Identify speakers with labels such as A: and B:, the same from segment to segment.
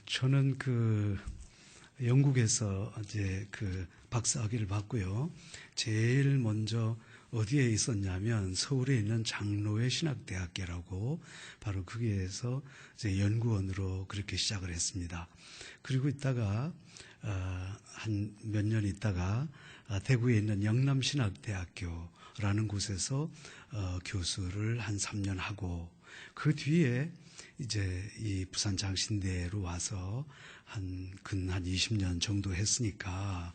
A: 저는 영국에서 이제 박사학위를 받고요. 제일 먼저 어디에 있었냐면 서울에 있는 장로회 신학대학교라고 바로 거기에서 이제 연구원으로 그렇게 시작을 했습니다. 그리고 있다가 한 몇 년 있다가 대구에 있는 영남신학대학교라는 곳에서 교수를 한 3년 하고 그 뒤에 이제 이 부산 장신대로 와서 근 20년 정도 했으니까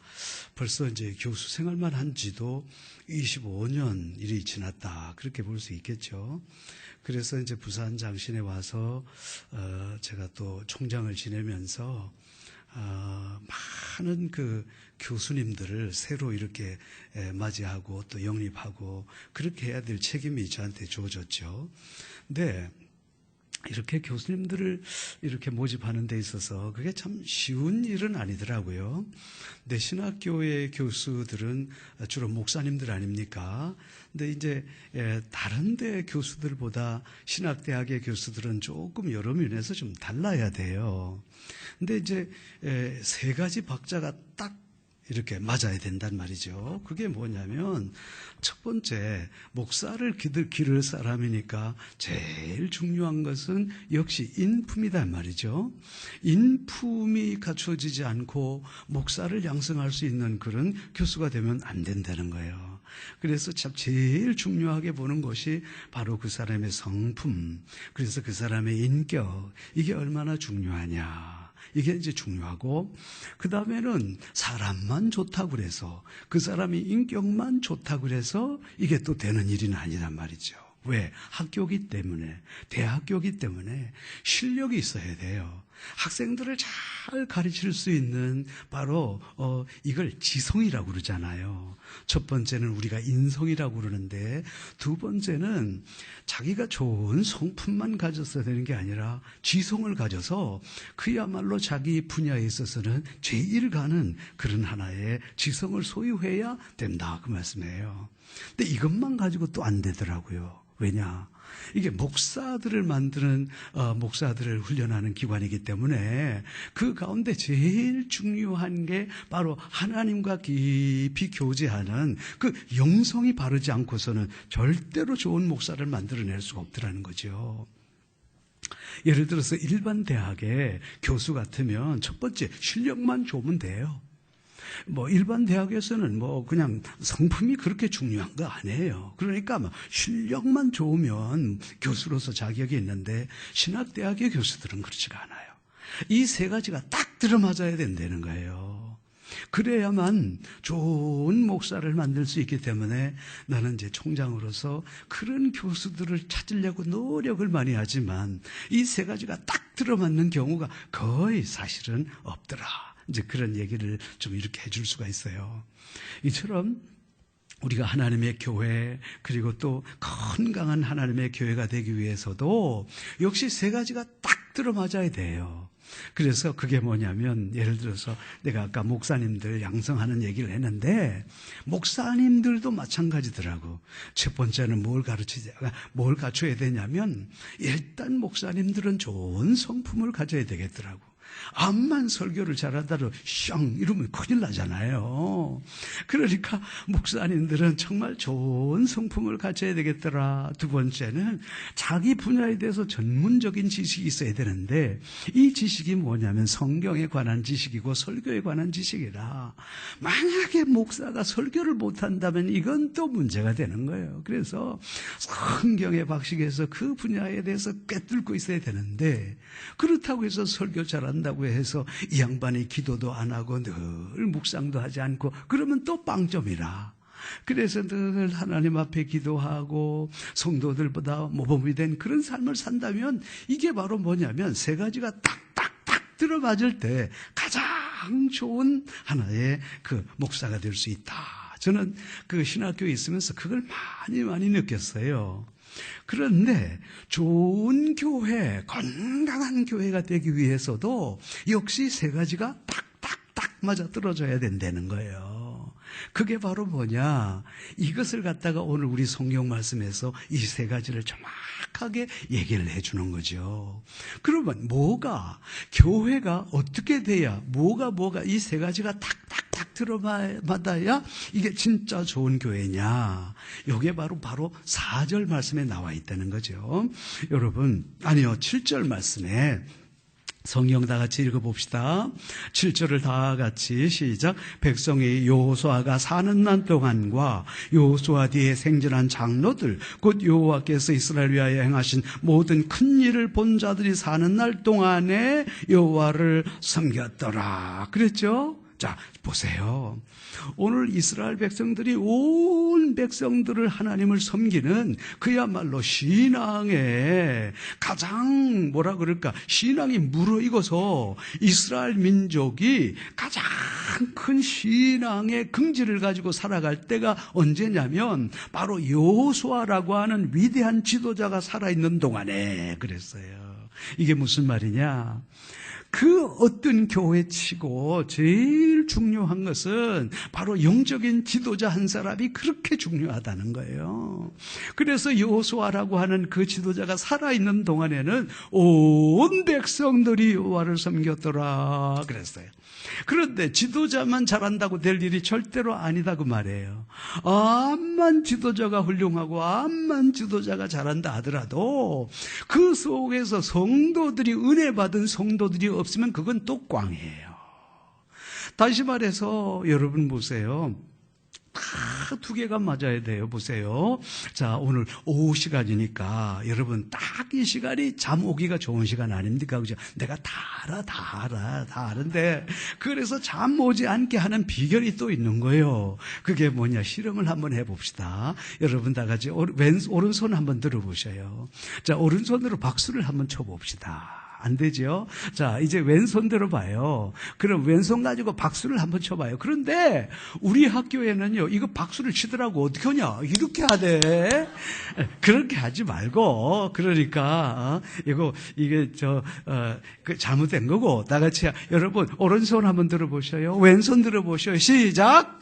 A: 벌써 이제 교수 생활만 한 지도 25년 일이 지났다. 그렇게 볼 수 있겠죠. 그래서 이제 부산 장신에 와서 제가 또 총장을 지내면서 많은 교수님들을 새로 이렇게 맞이하고 또 영입하고 그렇게 해야 될 책임이 저한테 주어졌죠. 근데 이렇게 교수님들을 이렇게 모집하는 데 있어서 그게 참 쉬운 일은 아니더라고요. 근데 신학교의 교수들은 주로 목사님들 아닙니까? 근데 이제 다른 데 교수들보다 신학대학의 교수들은 조금 여러 면에서 좀 달라야 돼요. 근데 이제 세 가지 박자가 딱 이렇게 맞아야 된단 말이죠. 그게 뭐냐면 첫 번째, 목사를 기를 사람이니까 제일 중요한 것은 역시 인품이란 말이죠. 인품이 갖춰지지 않고 목사를 양성할 수 있는 그런 교수가 되면 안 된다는 거예요. 그래서 참 제일 중요하게 보는 것이 바로 그 사람의 성품, 그래서 그 사람의 인격, 이게 얼마나 중요하냐. 이게 이제 중요하고, 그 다음에는 사람만 좋다고 그래서, 그 사람이 인격만 좋다고 그래서 이게 또 되는 일은 아니란 말이죠. 왜? 학교기 때문에, 대학교기 때문에 실력이 있어야 돼요. 학생들을 잘 가르칠 수 있는 바로 이걸 지성이라고 그러잖아요. 첫 번째는 우리가 인성이라고 그러는데 두 번째는 자기가 좋은 성품만 가졌어야 되는 게 아니라 지성을 가져서 그야말로 자기 분야에 있어서는 제일 가는 그런 하나의 지성을 소유해야 된다 그 말씀이에요. 근데 이것만 가지고 또 안 되더라고요. 왜냐? 이게 목사들을 만드는 목사들을 훈련하는 기관이기 때문에 그 가운데 제일 중요한 게 바로 하나님과 깊이 교제하는 그 영성이 바르지 않고서는 절대로 좋은 목사를 만들어낼 수가 없더라는 거죠. 예를 들어서 일반 대학의 교수 같으면 첫 번째 실력만 좋으면 돼요. 일반 대학에서는 그냥 성품이 그렇게 중요한 거 아니에요. 그러니까 실력만 좋으면 교수로서 자격이 있는데 신학대학의 교수들은 그렇지가 않아요. 이 세 가지가 딱 들어맞아야 된다는 거예요. 그래야만 좋은 목사를 만들 수 있기 때문에 나는 이제 총장으로서 그런 교수들을 찾으려고 노력을 많이 하지만 이 세 가지가 딱 들어맞는 경우가 거의 사실은 없더라. 이제 그런 얘기를 좀 이렇게 해줄 수가 있어요. 이처럼 우리가 하나님의 교회 그리고 또 건강한 하나님의 교회가 되기 위해서도 역시 세 가지가 딱 들어맞아야 돼요. 그래서 그게 뭐냐면 예를 들어서 내가 아까 목사님들 양성하는 얘기를 했는데 목사님들도 마찬가지더라고. 첫 번째는 뭘 갖춰야 되냐면 일단 목사님들은 좋은 성품을 가져야 되겠더라고. 암만 설교를 잘한다고 샹 이러면 큰일 나잖아요. 그러니까 목사님들은 정말 좋은 성품을 가져야 되겠더라. 두 번째는 자기 분야에 대해서 전문적인 지식이 있어야 되는데 이 지식이 뭐냐면 성경에 관한 지식이고 설교에 관한 지식이라 만약에 목사가 설교를 못한다면 이건 또 문제가 되는 거예요. 그래서 성경에 박식해서 그 분야에 대해서 꿰뚫고 있어야 되는데 그렇다고 해서 설교 잘한다고 해서 이 양반이 기도도 안 하고 늘 묵상도 하지 않고 그러면 또 빵점이라. 그래서 늘 하나님 앞에 기도하고 성도들보다 모범이 된 그런 삶을 산다면 이게 바로 뭐냐면 세 가지가 딱딱딱 들어맞을 때 가장 좋은 하나의 그 목사가 될 수 있다. 저는 그 신학교에 있으면서 그걸 많이 느꼈어요. 그런데 좋은 교회, 건강한 교회가 되기 위해서도 역시 세 가지가 딱딱딱 맞아 떨어져야 된다는 거예요. 그게 바로 뭐냐? 이것을 갖다가 오늘 우리 성경 말씀에서 이 세 가지를 정확하게 얘기를 해주는 거죠. 그러면 교회가 어떻게 돼야, 뭐가 이 세 가지가 탁탁탁 들어맞아야 이게 진짜 좋은 교회냐? 이게 바로 4절 말씀에 나와 있다는 거죠. 여러분, 7절 말씀에 성경 다 같이 읽어봅시다. 7절을 다 같이 시작. 백성이 여호수아가 사는 날 동안과 여호수아 뒤에 생전한 장로들 곧 여호와께서 이스라엘 위하여 행하신 모든 큰 일을 본 자들이 사는 날 동안에 여호와를 섬겼더라. 그랬죠? 자, 보세요. 오늘 이스라엘 백성들이 온 백성들을 하나님을 섬기는 그야말로 신앙의 가장 신앙이 무르익어서 이스라엘 민족이 가장 큰 신앙의 긍지를 가지고 살아갈 때가 언제냐면 바로 여호수아라고 하는 위대한 지도자가 살아있는 동안에 그랬어요. 이게 무슨 말이냐? 그 어떤 교회치고 제일 중요한 것은 바로 영적인 지도자 한 사람이 그렇게 중요하다는 거예요. 그래서 여호수아라고 하는 그 지도자가 살아있는 동안에는 온 백성들이 여호와를 섬겼더라 그랬어요. 그런데 지도자만 잘한다고 될 일이 절대로 아니다 그 말이에요. 암만 지도자가 훌륭하고 암만 지도자가 잘한다 하더라도 그 속에서 성도들이, 은혜 받은 성도들이 없으면 그건 또 꽝이에요. 다시 말해서 여러분 보세요. 다 두 개가 맞아야 돼요. 보세요. 자, 오늘 오후 시간이니까 여러분 딱 이 시간이 잠 오기가 좋은 시간 아닙니까? 그죠? 내가 다 아는데 그래서 잠 오지 않게 하는 비결이 또 있는 거예요. 그게 뭐냐? 실험을 한번 해봅시다. 여러분 다 같이 오른손 한번 들어보셔요. 자, 오른손으로 박수를 한번 쳐봅시다. 안 되죠? 자, 이제 왼손 들어봐요. 그럼 왼손 가지고 박수를 한번 쳐봐요. 그런데 우리 학교에는요, 이거 박수를 치더라고. 어떻게 하냐? 이렇게 하대. 그렇게 하지 말고, 그러니까, 이게 잘못된 거고, 다 같이, 여러분, 오른손 한번 들어보셔요. 왼손 들어보셔요. 시작!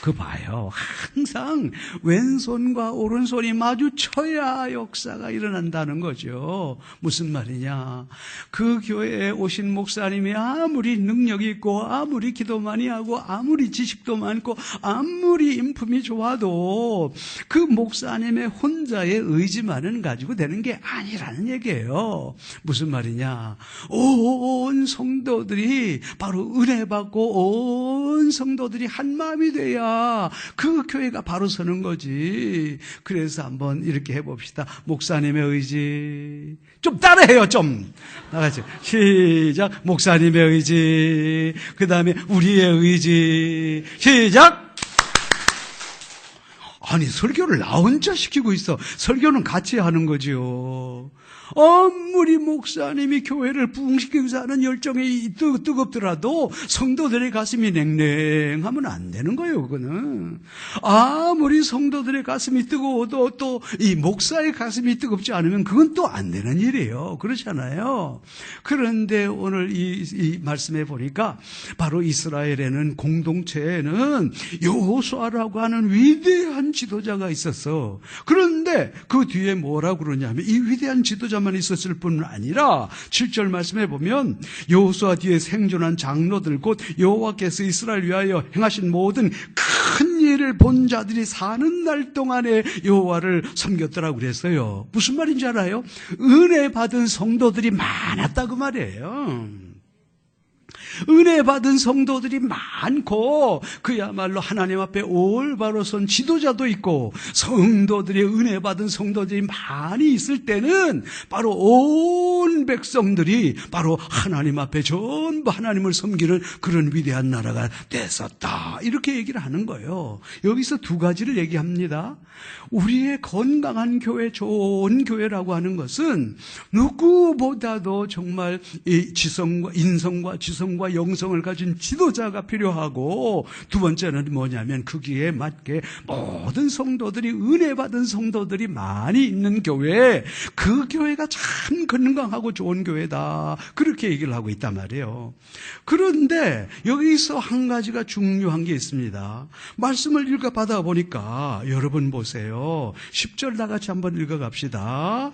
A: 그 봐요. 항상 왼손과 오른손이 마주쳐야 역사가 일어난다는 거죠. 무슨 말이냐? 그 교회에 오신 목사님이 아무리 능력이 있고 아무리 기도 많이 하고 아무리 지식도 많고 아무리 인품이 좋아도 그 목사님의 혼자의 의지만은 가지고 되는 게 아니라는 얘기예요. 무슨 말이냐? 온 성도들이 바로 은혜 받고 온 성도들이 한 마음이 돼야 그 교회가 바로 서는 거지. 그래서 한번 이렇게 해봅시다. 목사님의 의지. 좀 따라해요, 좀. 나같이. 시작. 목사님의 의지. 그 다음에 우리의 의지. 시작. 아니, 설교를 나 혼자 시키고 있어. 설교는 같이 하는 거지요. 아무리 목사님이 교회를 부흥시키기 위해서 하는 열정이 뜨겁더라도 성도들의 가슴이 냉랭하면 안 되는 거예요, 그거는. 아무리 성도들의 가슴이 뜨거워도 또 이 목사의 가슴이 뜨겁지 않으면 그건 또 안 되는 일이에요. 그렇잖아요. 그런데 오늘 이 말씀에 보니까 바로 이스라엘에는, 공동체에는 여호수아라고 하는 위대한 지도자가 있었어. 그런데 그 뒤에 뭐라고 그러냐면 이 위대한 지도자만 있었을 뿐 아니라 7절 말씀해 보면 여호수아 뒤에 생존한 장로들 곧 여호와께서 이스라엘 위하여 행하신 모든 큰 일을 본 자들이 사는 날 동안에 여호와를 섬겼더라고 그랬어요. 무슨 말인지 알아요? 은혜 받은 성도들이 많았다고 말이에요. 은혜 받은 성도들이 많고 그야말로 하나님 앞에 올바로 선 지도자도 있고 성도들이, 은혜 받은 성도들이 많이 있을 때는 바로 온 백성들이 바로 하나님 앞에 전부 하나님을 섬기는 그런 위대한 나라가 됐었다. 이렇게 얘기를 하는 거예요. 여기서 두 가지를 얘기합니다. 우리의 건강한 교회, 좋은 교회라고 하는 것은 누구보다도 정말 이 인성과 지성과 지성과 영성을 가진 지도자가 필요하고, 두 번째는 뭐냐면 거기에 맞게 모든 성도들이, 은혜 받은 성도들이 많이 있는 교회, 그 교회가 참 건강하고 좋은 교회다, 그렇게 얘기를 하고 있단 말이에요. 그런데 여기서 한 가지가 중요한 게 있습니다. 말씀을 읽어받아 보니까 여러분 보세요. 10절 다 같이 한번 읽어갑시다.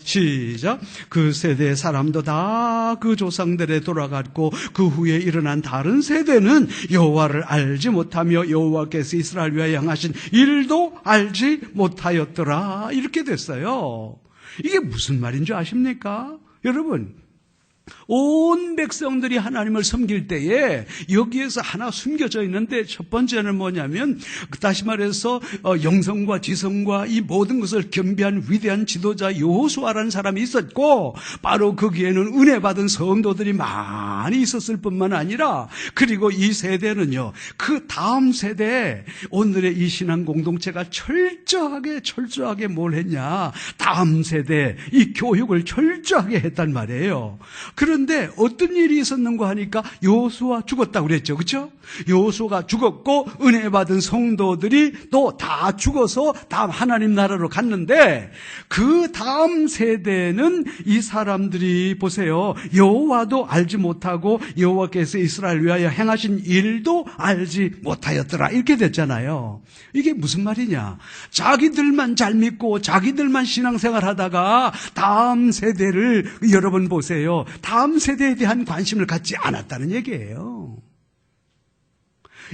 A: 시작. 그 세대의 사람도 다 그 조상들에 돌아갔고 그 후에 일어난 다른 세대는 여호와를 알지 못하며 여호와께서 이스라엘 위하여 향하신 일도 알지 못하였더라. 이렇게 됐어요. 이게 무슨 말인 줄 아십니까? 여러분, 온 백성들이 하나님을 섬길 때에 여기에서 하나 숨겨져 있는데, 첫 번째는 뭐냐면 다시 말해서 영성과 지성과 이 모든 것을 겸비한 위대한 지도자 여호수아라는 사람이 있었고, 바로 거기에는 은혜 받은 성도들이 많이 있었을 뿐만 아니라, 그리고 이 세대는요, 그 다음 세대에 오늘의 이 신앙 공동체가 철저하게 뭘 했냐, 다음 세대 이 교육을 철저하게 했단 말이에요. 그런데 어떤 일이 있었는가 하니까 여호수아 죽었다고 그랬죠. 그렇죠? 여호수아가 죽었고 은혜 받은 성도들이 또 다 죽어서 다음 하나님 나라로 갔는데, 그 다음 세대는 이 사람들이 보세요. 여호와도 알지 못하고 여호와께서 이스라엘 위하여 행하신 일도 알지 못하였더라. 이렇게 됐잖아요. 이게 무슨 말이냐? 자기들만 잘 믿고 자기들만 신앙생활 하다가 다음 세대를, 여러분 보세요, 다음 세대에 대한 관심을 갖지 않았다는 얘기예요.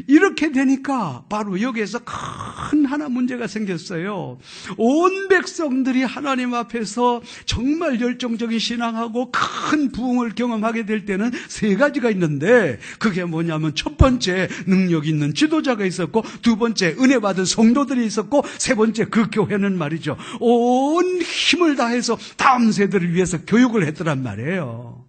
A: 이렇게 되니까 바로 여기에서 큰 하나 문제가 생겼어요. 온 백성들이 하나님 앞에서 정말 열정적인 신앙하고 큰 부흥을 경험하게 될 때는 세 가지가 있는데, 그게 뭐냐면 첫 번째 능력 있는 지도자가 있었고, 두 번째 은혜 받은 성도들이 있었고, 세 번째 그 교회는 말이죠, 온 힘을 다해서 다음 세대를 위해서 교육을 했더란 말이에요.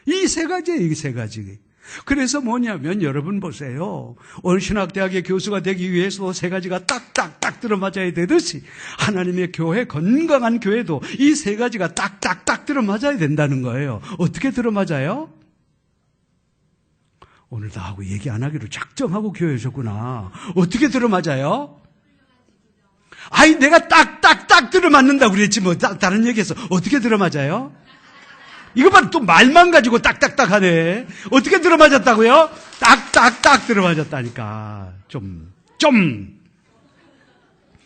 A: 이 세 가지예요, 이 세 가지. 그래서 뭐냐면 여러분 보세요. 오늘 신학대학의 교수가 되기 위해서 세 가지가 딱딱딱 들어맞아야 되듯이, 하나님의 교회, 건강한 교회도 이 세 가지가 딱딱딱 들어맞아야 된다는 거예요. 어떻게 들어맞아요? 오늘 다 하고 얘기 안 하기로 작정하고 교회 오셨구나. 어떻게 들어맞아요? 아이, 내가 딱딱딱 들어맞는다고 그랬지 뭐. 다른 얘기해서 어떻게 들어맞아요? 이거 봐, 또 말만 가지고 딱딱딱 하네. 어떻게 들어맞았다고요? 딱딱딱 들어맞았다니까. 좀.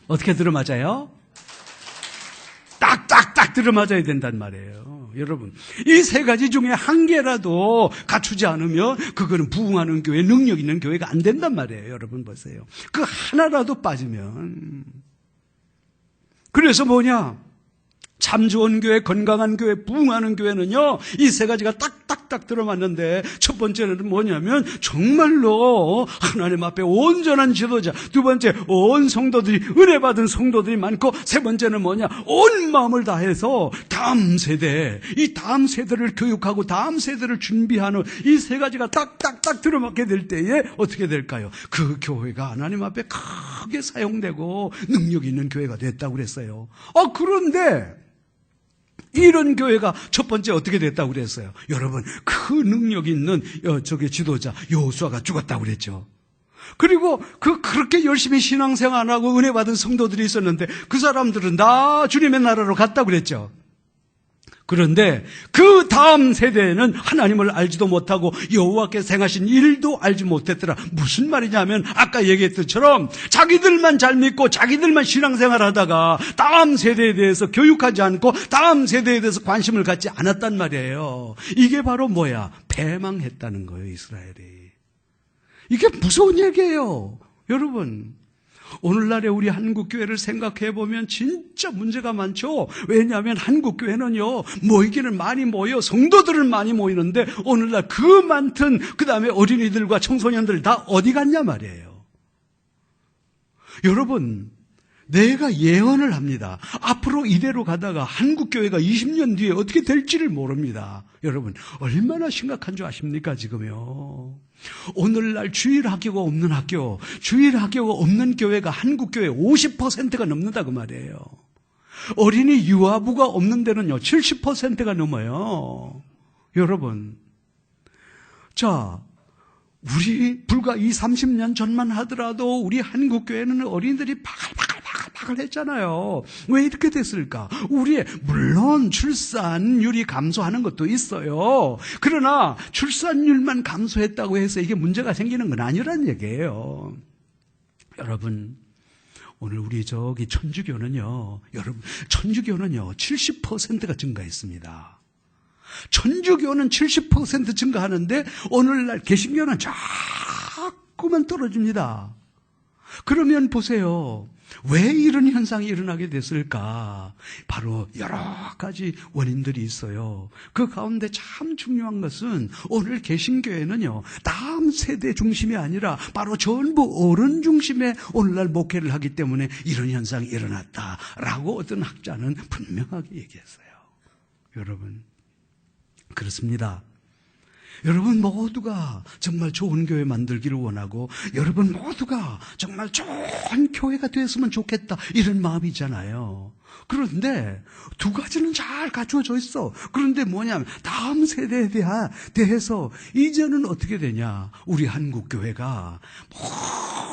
A: 어떻게 들어맞아요? 딱딱딱 들어맞아야 된단 말이에요. 여러분, 이 세 가지 중에 한 개라도 갖추지 않으면 그거는 부흥하는 교회, 능력 있는 교회가 안 된단 말이에요. 여러분 보세요. 그 하나라도 빠지면. 그래서 뭐냐? 참 좋은 교회, 건강한 교회, 부흥하는 교회는요, 이 세 가지가 딱딱딱 들어맞는데, 첫 번째는 뭐냐면 정말로 하나님 앞에 온전한 지도자, 두 번째 온 성도들이, 은혜 받은 성도들이 많고, 세 번째는 뭐냐, 온 마음을 다해서 다음 세대, 이 다음 세대를 교육하고 다음 세대를 준비하는 이 세 가지가 딱딱딱 들어맞게 될 때에 어떻게 될까요? 그 교회가 하나님 앞에 크게 사용되고 능력 있는 교회가 됐다고 그랬어요. 그런데 이런 교회가 첫 번째 어떻게 됐다고 그랬어요? 여러분, 그 능력 있는 지도자 여호수아가 죽었다고 그랬죠. 그리고 그렇게 열심히 신앙생활하고 은혜 받은 성도들이 있었는데, 그 사람들은 다 주님의 나라로 갔다고 그랬죠. 그런데 그 다음 세대에는 하나님을 알지도 못하고 여호와께서 행하신 일도 알지 못했더라. 무슨 말이냐면 아까 얘기했던 것처럼 자기들만 잘 믿고 자기들만 신앙생활하다가 다음 세대에 대해서 교육하지 않고 다음 세대에 대해서 관심을 갖지 않았단 말이에요. 이게 바로 뭐야? 패망했다는 거예요, 이스라엘이. 이게 무서운 얘기예요. 여러분, 오늘날의 우리 한국교회를 생각해보면 진짜 문제가 많죠. 왜냐하면 한국교회는요, 모이기는 많이 모여, 성도들은 많이 모이는데 오늘날 그 많던, 그 다음에 어린이들과 청소년들 다 어디 갔냐 말이에요. 여러분, 내가 예언을 합니다. 앞으로 이대로 가다가 한국교회가 20년 뒤에 어떻게 될지를 모릅니다. 여러분, 얼마나 심각한 줄 아십니까, 지금요? 오늘날 주일학교가 없는 학교, 주일학교가 없는 교회가 한국교회 50%가 넘는다 그 말이에요. 어린이 유아부가 없는 데는요 70%가 넘어요. 여러분, 자, 우리 불과 30년 전만 하더라도 우리 한국교회는 어린이들이 바글바글 했잖아요. 왜 이렇게 됐을까? 물론 출산율이 감소하는 것도 있어요. 그러나 출산율만 감소했다고 해서 이게 문제가 생기는 건 아니란 얘기예요. 여러분, 오늘 우리 천주교는요, 70%가 증가했습니다. 천주교는 70% 증가하는데 오늘날 개신교는 자꾸만 떨어집니다. 그러면 보세요. 왜 이런 현상이 일어나게 됐을까? 바로 여러 가지 원인들이 있어요. 그 가운데 참 중요한 것은 오늘 개신교회는요, 다음 세대 중심이 아니라 바로 전부 어른 중심의 오늘날 목회를 하기 때문에 이런 현상이 일어났다라고 어떤 학자는 분명하게 얘기했어요. 여러분, 그렇습니다. 여러분 모두가 정말 좋은 교회 만들기를 원하고 여러분 모두가 정말 좋은 교회가 되었으면 좋겠다 이런 마음이잖아요. 그런데 두 가지는 잘 갖추어져 있어. 그런데 뭐냐면 다음 세대에 대해서 이제는 어떻게 되냐, 우리 한국교회가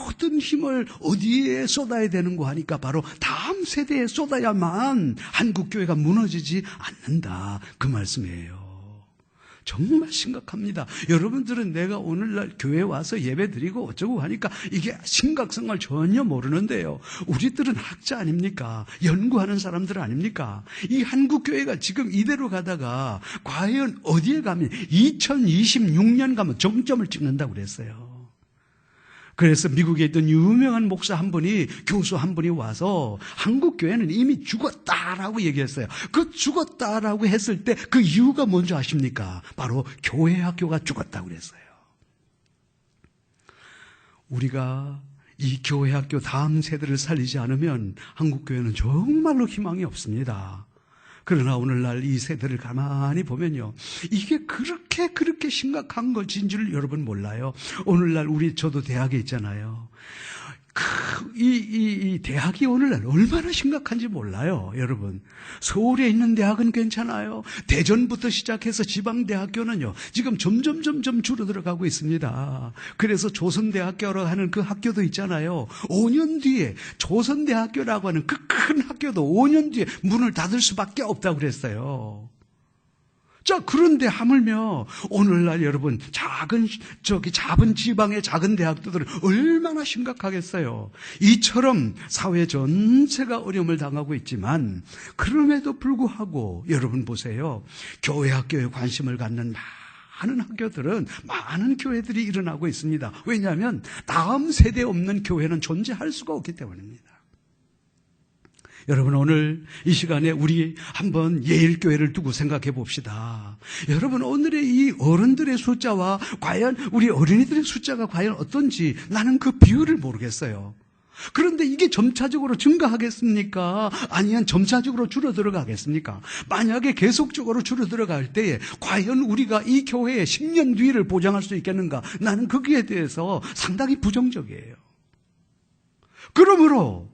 A: 모든 힘을 어디에 쏟아야 되는고 하니까 바로 다음 세대에 쏟아야만 한국교회가 무너지지 않는다, 그 말씀이에요. 정말 심각합니다. 여러분들은 내가 오늘날 교회에 와서 예배 드리고 어쩌고 하니까 이게 심각성을 전혀 모르는데요. 우리들은 학자 아닙니까? 연구하는 사람들 아닙니까? 이 한국교회가 지금 이대로 가다가 과연 어디에 가면 2026년 가면 정점을 찍는다고 그랬어요. 그래서 미국에 있던 유명한 목사 한 분이, 교수 한 분이 와서 한국교회는 이미 죽었다라고 얘기했어요. 그 죽었다라고 했을 때 그 이유가 뭔지 아십니까? 바로 교회 학교가 죽었다고 그랬어요. 우리가 이 교회 학교 다음 세대를 살리지 않으면 한국교회는 정말로 희망이 없습니다. 그러나 오늘날 이 세대를 가만히 보면요, 이게 그렇게 심각한 것인 줄 여러분 몰라요. 오늘날 저도 대학에 있잖아요. 이 대학이 오늘날 얼마나 심각한지 몰라요, 여러분. 서울에 있는 대학은 괜찮아요. 대전부터 시작해서 지방대학교는요, 지금 점점 줄어들어가고 있습니다. 그래서 조선대학교라고 하는 그 학교도 있잖아요. 5년 뒤에 조선대학교라고 하는 그 큰 학교도 5년 뒤에 문을 닫을 수밖에 없다고 그랬어요. 자, 그런데 하물며 오늘날 여러분 작은 지방의 작은 대학들은 얼마나 심각하겠어요. 이처럼 사회 전체가 어려움을 당하고 있지만 그럼에도 불구하고 여러분 보세요. 교회 학교에 관심을 갖는 많은 학교들은, 많은 교회들이 일어나고 있습니다. 왜냐하면 다음 세대에 없는 교회는 존재할 수가 없기 때문입니다. 여러분, 오늘 이 시간에 우리 한번 예일교회를 두고 생각해 봅시다. 여러분, 오늘의 이 어른들의 숫자와 과연 우리 어린이들의 숫자가 과연 어떤지 나는 그 비율을 모르겠어요. 그런데 이게 점차적으로 증가하겠습니까? 아니면 점차적으로 줄어들어가겠습니까? 만약에 계속적으로 줄어들어갈 때에 과연 우리가 이 교회의 10년 뒤를 보장할 수 있겠는가? 나는 거기에 대해서 상당히 부정적이에요. 그러므로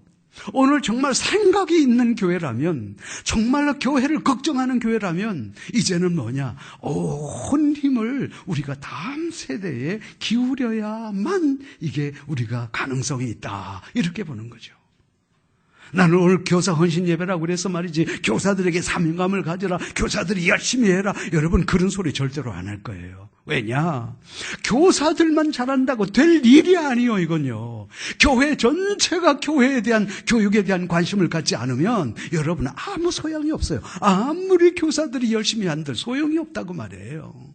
A: 오늘 정말 생각이 있는 교회라면, 정말로 교회를 걱정하는 교회라면 이제는 뭐냐, 온 힘을 우리가 다음 세대에 기울여야만 이게 우리가 가능성이 있다, 이렇게 보는 거죠. 나는 오늘 교사 헌신 예배라고 그래서 말이지, 교사들에게 사명감을 가져라, 교사들이 열심히 해라, 여러분 그런 소리 절대로 안 할 거예요. 왜냐? 교사들만 잘한다고 될 일이 아니에요, 이건요. 교회 전체가 교회에 대한, 교육에 대한 관심을 갖지 않으면 여러분 아무 소용이 없어요. 아무리 교사들이 열심히 한들 소용이 없다고 말이에요.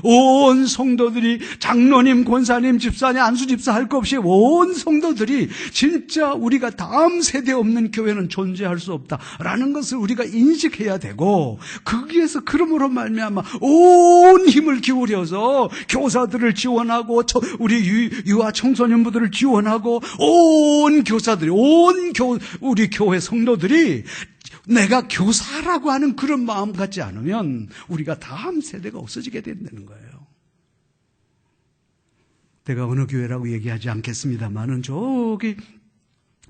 A: 온 성도들이, 장로님, 권사님, 집사님, 안수집사 할 것 없이 온 성도들이 진짜 우리가 다음 세대에 없는 교회는 존재할 수 없다라는 것을 우리가 인식해야 되고, 거기에서 그러므로 말미암아 온 힘을 기울여서 교사들을 지원하고 우리 유아 청소년부들을 지원하고 온 교사들이, 우리 교회 성도들이 내가 교사라고 하는 그런 마음 갖지 않으면 우리가 다음 세대가 없어지게 된다는 거예요. 내가 어느 교회라고 얘기하지 않겠습니다만은 저기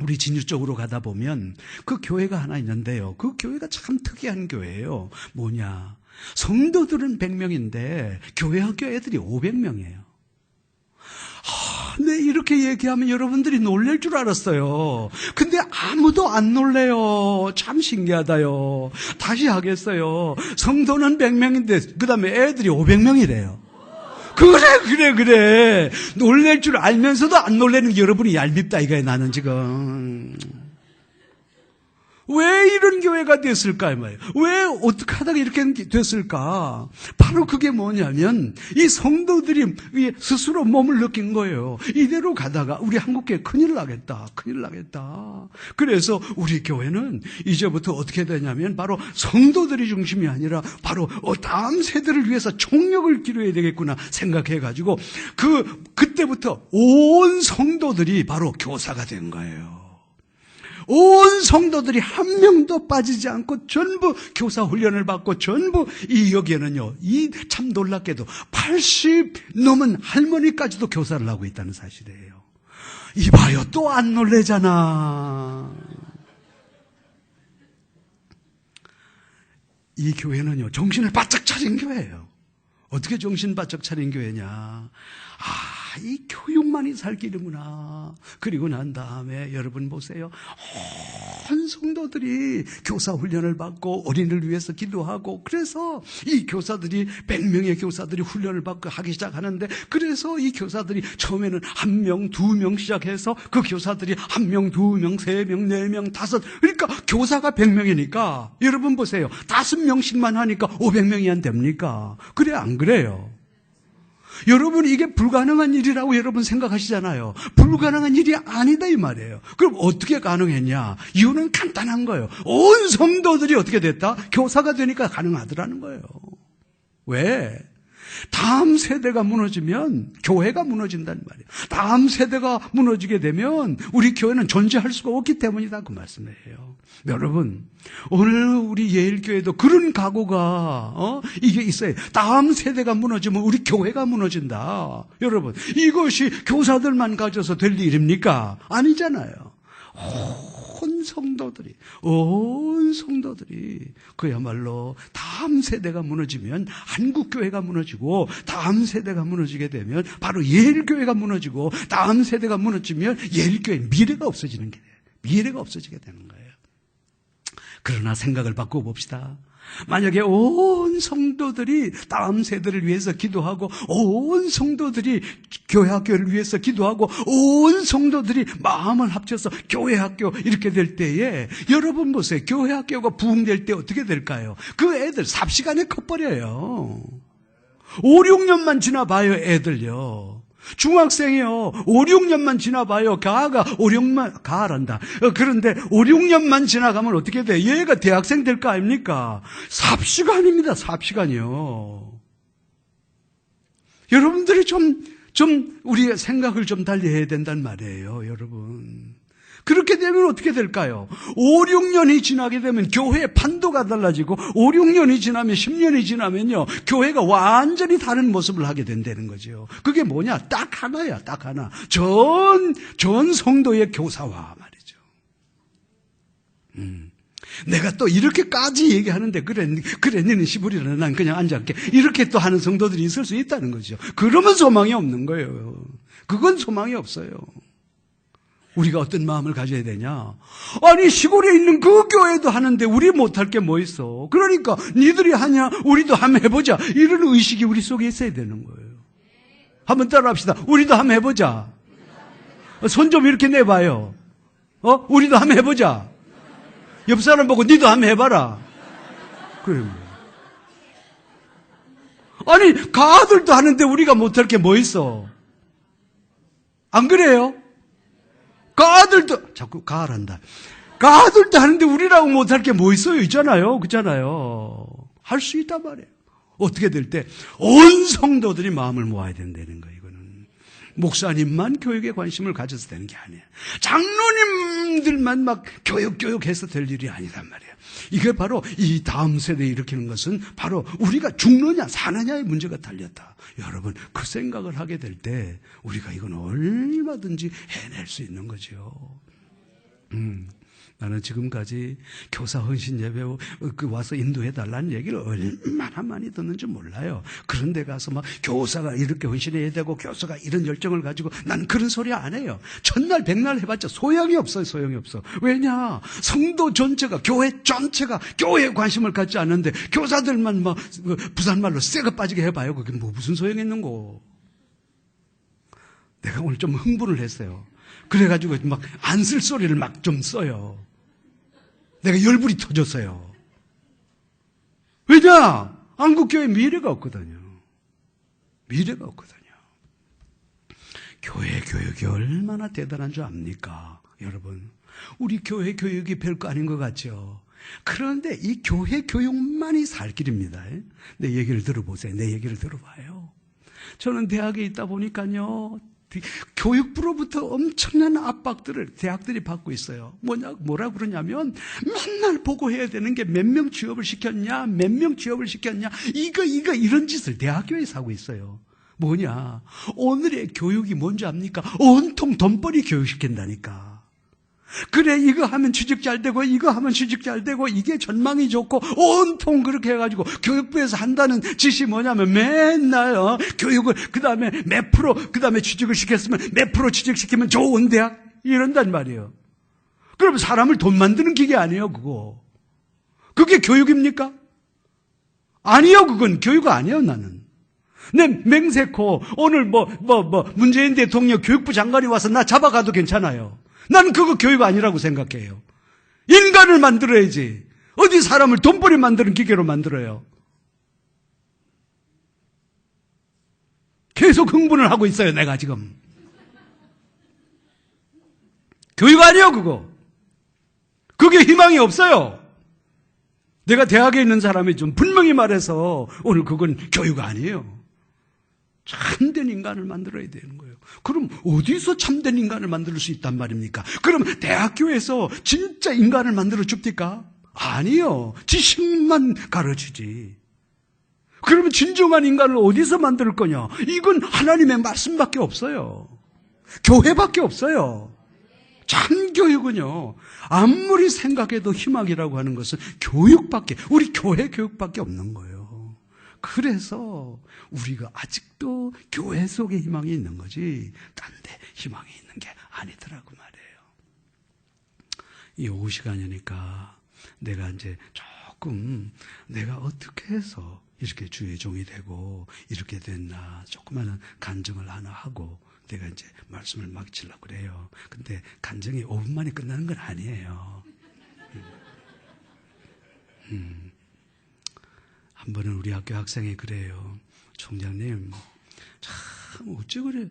A: 우리 진주 쪽으로 가다 보면 그 교회가 하나 있는데요. 그 교회가 참 특이한 교회예요. 뭐냐? 성도들은 100명인데 교회 학교 애들이 500명이에요. 네, 이렇게 얘기하면 여러분들이 놀랄 줄 알았어요. 근데 아무도 안 놀래요. 참 신기하다요. 다시 하겠어요. 성도는 100명인데 그 다음에 애들이 500명이래요. 그래. 놀랄 줄 알면서도 안 놀라는 게 여러분이 얄밉다 이거예요. 나는 지금. 왜 이런 교회가 됐을까? 왜 어떻게 하다가 이렇게 됐을까? 바로 그게 뭐냐면 이 성도들이 스스로 몸을 느낀 거예요. 이대로 가다가 우리 한국교회 큰일 나겠다. 그래서 우리 교회는 이제부터 어떻게 되냐면 바로 성도들이 중심이 아니라 바로 다음 세대를 위해서 총력을 기울여야 되겠구나 생각해가지고 그때부터 온 성도들이 바로 교사가 된 거예요. 온 성도들이 한 명도 빠지지 않고 전부 교사 훈련을 받고 전부 여기에는요, 참 놀랍게도 80 넘은 할머니까지도 교사를 하고 있다는 사실이에요. 이봐요, 또 안 놀래잖아. 이 교회는요, 정신을 바짝 차린 교회예요. 어떻게 정신 바짝 차린 교회냐? 이 교육만이 살 길이구나. 그리고 난 다음에 여러분 보세요. 온 성도들이 교사 훈련을 받고 어린이를 위해서 기도하고 그래서 이 교사들이 100명의 교사들이 훈련을 받고 하기 시작하는데 그래서 이 교사들이 처음에는 1명, 2명 시작해서 그 교사들이 1명, 2명, 3명, 4명, 5 그러니까 교사가 100명이니까 여러분 보세요. 5명씩만 하니까 500명이 안 됩니까? 그래 안 그래요? 여러분 이게 불가능한 일이라고 여러분 생각하시잖아요. 불가능한 일이 아니다 이 말이에요. 그럼 어떻게 가능했냐? 이유는 간단한 거예요. 온 성도들이 어떻게 됐다? 교사가 되니까 가능하더라는 거예요. 왜? 다음 세대가 무너지면 교회가 무너진다는 말이에요. 다음 세대가 무너지게 되면 우리 교회는 존재할 수가 없기 때문이다 그 말씀이에요. 여러분 오늘 우리 예일교회도 그런 각오가 이게 있어요. 다음 세대가 무너지면 우리 교회가 무너진다. 여러분 이것이 교사들만 가져서 될 일입니까? 아니잖아요. 온 성도들이 그야말로 다음 세대가 무너지면 한국교회가 무너지고 다음 세대가 무너지게 되면 바로 예일교회가 무너지고 다음 세대가 무너지면 예일교회 미래가 없어지게 되는 거예요. 그러나 생각을 바꿔봅시다. 만약에 온 성도들이 다음 세대를 위해서 기도하고 온 성도들이 교회학교를 위해서 기도하고 온 성도들이 마음을 합쳐서 교회학교 이렇게 될 때에 여러분 보세요. 교회학교가 부흥될 때 어떻게 될까요? 그 애들 삽시간에 커버려요. 5, 6년만 지나봐요 애들요. 중학생이요. 5, 6년만 지나봐요. 가을한다. 그런데 5, 6년만 지나가면 어떻게 돼? 얘가 대학생 될 거 아닙니까? 삽시간입니다. 삽시간이요. 여러분들이 좀 우리의 생각을 좀 달리 해야 된단 말이에요. 여러분. 그렇게 되면 어떻게 될까요? 5, 6년이 지나게 되면 교회의 판도가 달라지고 5, 6년이 지나면 10년이 지나면요. 교회가 완전히 다른 모습을 하게 된다는 거죠. 그게 뭐냐? 딱 하나야. 딱 하나. 전 성도의 교사화 말이죠. 내가 또 이렇게까지 얘기하는데 그래 너는 시부리라 난 그냥 앉아있게 이렇게 또 하는 성도들이 있을 수 있다는 거죠. 그러면 소망이 없는 거예요. 그건 소망이 없어요. 우리가 어떤 마음을 가져야 되냐? 아니 시골에 있는 그 교회도 하는데 우리 못할 게 뭐 있어? 그러니까 니들이 하냐? 우리도 한번 해보자. 이런 의식이 우리 속에 있어야 되는 거예요. 한번 따라합시다. 우리도 한번 해보자. 손 좀 이렇게 내봐요. 우리도 한번 해보자. 옆 사람 보고 니도 한번 해봐라. 그래. 아니 가들도 하는데 우리가 못할 게 뭐 있어? 안 그래요? 가들도 자꾸 가을한다. 가들도 하는데 우리라고 못할 게 뭐 있어요? 있잖아요. 할 수 있단 말이에요. 어떻게 될 때 온 성도들이 마음을 모아야 된다는 거예요. 이거는 목사님만 교육에 관심을 가져서 되는 게 아니에요. 장로님들만 막 교육해서 될 일이 아니란 말이에요. 이게 바로 이 다음 세대에 일으키는 것은 바로 우리가 죽느냐 사느냐의 문제가 달렸다. 여러분 그 생각을 하게 될 때 우리가 이건 얼마든지 해낼 수 있는 거죠. 나는 지금까지 교사 헌신 예배 와서 인도해달라는 얘기를 얼마나 많이 듣는지 몰라요. 그런 데 가서 막 교사가 이렇게 헌신해야 되고 교사가 이런 열정을 가지고 난 그런 소리 안 해요. 천날 백날 해봤자 소용이 없어요. 소용이 없어. 왜냐? 성도 전체가 교회 전체가 교회에 관심을 갖지 않는데 교사들만 막 부산말로 쇠가 빠지게 해봐요. 그게 뭐 무슨 소용이 있는 거. 내가 오늘 좀 흥분을 했어요. 그래가지고 막 안 쓸 소리를 막 좀 써요. 내가 열불이 터졌어요. 왜냐? 한국교회 미래가 없거든요. 미래가 없거든요. 교회 교육이 얼마나 대단한 줄 압니까? 여러분, 우리 교회 교육이 별거 아닌 것 같죠? 그런데 이 교회 교육만이 살 길입니다. 내 얘기를 들어보세요. 내 얘기를 들어봐요. 저는 대학에 있다 보니까요, 교육부로부터 엄청난 압박들을 대학들이 받고 있어요. 뭐라 그러냐면 맨날 보고해야 되는 게 몇 명 취업을 시켰냐, 몇 명 취업을 시켰냐, 이거 이런 짓을 대학교에서 하고 있어요. 뭐냐? 오늘의 교육이 뭔지 압니까? 온통 돈벌이 교육시킨다니까. 그래, 이거 하면 취직 잘 되고, 이거 하면 취직 잘 되고, 이게 전망이 좋고, 온통 그렇게 해가지고, 교육부에서 한다는 짓이 뭐냐면, 맨날, 교육을, 그 다음에 몇 프로, 그 다음에 취직을 시켰으면, 몇 프로 취직시키면 좋은 대학? 이런단 말이에요. 그럼 사람을 돈 만드는 기계 아니에요, 그거. 그게 교육입니까? 아니요, 그건 교육 아니에요, 나는. 내 맹세코, 오늘 문재인 대통령 교육부 장관이 와서 나 잡아가도 괜찮아요. 나는 그거 교육 아니라고 생각해요. 인간을 만들어야지. 어디 사람을 돈벌이 만드는 기계로 만들어요. 계속 흥분을 하고 있어요, 내가 지금. 교육 아니에요, 그거. 그게 희망이 없어요. 내가 대학에 있는 사람이 좀 분명히 말해서 오늘 그건 교육 아니에요. 참된 인간을 만들어야 되는 거예요. 그럼 어디서 참된 인간을 만들 수 있단 말입니까? 그럼 대학교에서 진짜 인간을 만들어 줍니까? 아니요. 지식만 가르치지. 그러면 진정한 인간을 어디서 만들 거냐? 이건 하나님의 말씀밖에 없어요. 교회밖에 없어요. 참 교육은요, 아무리 생각해도 희망이라고 하는 것은 교육밖에, 우리 교회 교육밖에 없는 거예요. 그래서 우리가 아직도 교회 속에 희망이 있는 거지 딴 데 희망이 있는 게 아니더라고 말이에요. 이 오후 시간이니까 내가 이제 조금 내가 어떻게 해서 이렇게 주의 종이 되고 이렇게 됐나 조그마한 간증을 하나 하고 내가 이제 말씀을 마치려고 그래요. 근데 간증이 5분 만에 끝나는 건 아니에요. 한 번은 우리 학교 학생이 그래요. 총장님, 참 어찌 그래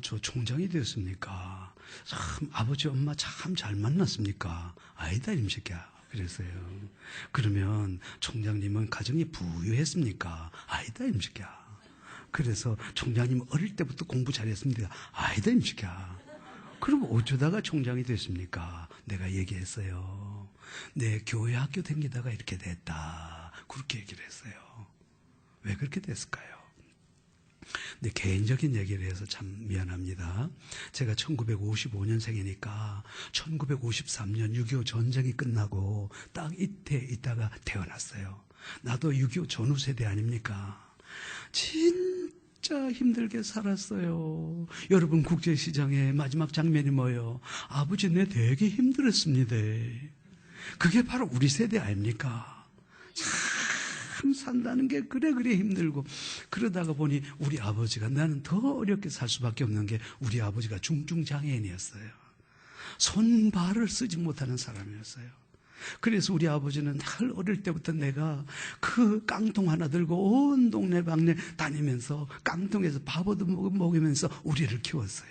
A: 저 총장이 되었습니까? 참 아버지 엄마 참 잘 만났습니까? 아니다 임새끼야. 그랬어요. 그러면 총장님은 가정이 부유했습니까? 아니다 임새끼야. 그래서 총장님 어릴 때부터 공부 잘했습니다. 아니다 임새끼야. 그럼 어쩌다가 총장이 됐습니까? 내가 얘기했어요. 내 교회 학교 다니다가 이렇게 됐다. 그렇게 얘기를 했어요. 왜 그렇게 됐을까요? 내 개인적인 얘기를 해서 참 미안합니다. 제가 1955년생이니까 1953년 6.25 전쟁이 끝나고 딱 이때 있다가 태어났어요. 나도 6.25 전후 세대 아닙니까? 진짜 힘들게 살았어요. 여러분, 국제시장의 마지막 장면이 뭐예요? 아버지 내 되게 힘들었습니다. 그게 바로 우리 세대 아닙니까? 참 산다는 게 그래 힘들고 그러다가 보니 우리 아버지가 나는 더 어렵게 살 수밖에 없는 게 우리 아버지가 중증장애인이었어요. 손발을 쓰지 못하는 사람이었어요. 그래서 우리 아버지는 늘 어릴 때부터 내가 그 깡통 하나 들고 온 동네 방네 다니면서 깡통에서 밥 얻어 먹으면서 우리를 키웠어요.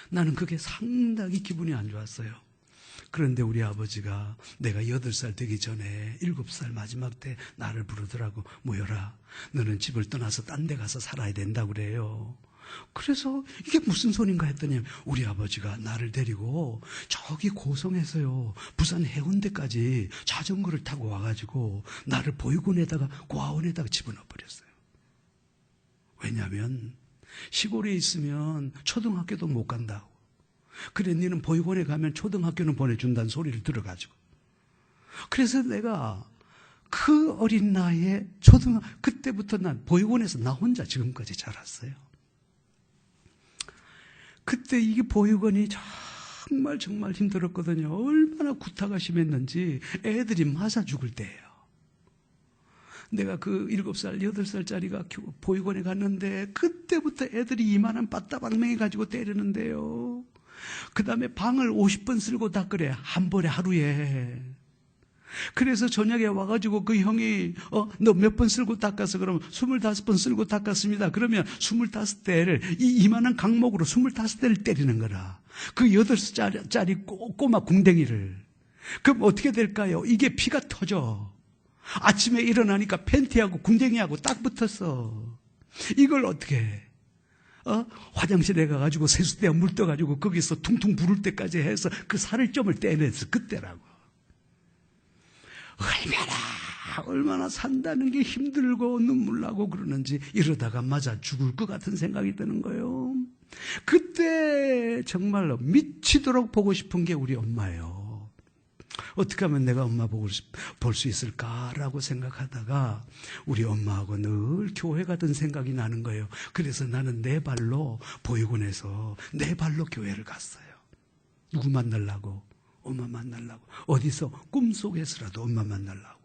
A: 나는 그게 상당히 기분이 안 좋았어요. 그런데 우리 아버지가 내가 8살 되기 전에 7살 마지막 때 나를 부르더라고. 모여라. 너는 집을 떠나서 딴 데 가서 살아야 된다고 그래요. 그래서 이게 무슨 소린가 했더니 우리 아버지가 나를 데리고 저기 고성에서요 부산 해운대까지 자전거를 타고 와가지고 나를 보육원에다가 고아원에다가 집어넣어 버렸어요. 왜냐하면 시골에 있으면 초등학교도 못 간다고. 그래, 너는 보육원에 가면 초등학교는 보내준다는 소리를 들어가지고. 그래서 내가 그 어린 나이에 그때부터 난 보육원에서 나 혼자 지금까지 자랐어요. 그때 이게 보육원이 정말 힘들었거든요. 얼마나 구타가 심했는지 애들이 맞아 죽을 때예요. 내가 그 7살, 8살짜리가 보육원에 갔는데 그때부터 애들이 이만한 빠따방맹이 가지고 때리는데요. 그 다음에 방을 50번 쓸고 닦으래. 한 번에 하루에. 그래서 저녁에 와가지고 그 형이 너 몇 번 쓸고 닦았어? 그러면 25번 쓸고 닦았습니다. 그러면 25대를 이만한 강목으로 25대를 때리는 거라. 그 8살짜리 꼬마 궁뎅이를. 그럼 어떻게 될까요? 이게 피가 터져. 아침에 일어나니까 팬티하고 궁뎅이하고 딱 붙었어. 이걸 어떻게 해? 화장실에 가가지고 세수대에 물 떠가지고 거기서 퉁퉁 부를 때까지 해서 그 살점을 떼내서 그때라고. 얼마나 산다는 게 힘들고 눈물 나고 그러는지 이러다가 맞아 죽을 것 같은 생각이 드는 거예요. 그때 정말로 미치도록 보고 싶은 게 우리 엄마예요. 어떻게 하면 내가 엄마 볼 수 있을까라고 생각하다가 우리 엄마하고 늘 교회 가던 생각이 나는 거예요. 그래서 나는 내 발로 보육원에서 내 발로 교회를 갔어요. 누구 만나려고? 엄마 만나려고. 어디서? 꿈속에서라도 엄마 만나려고.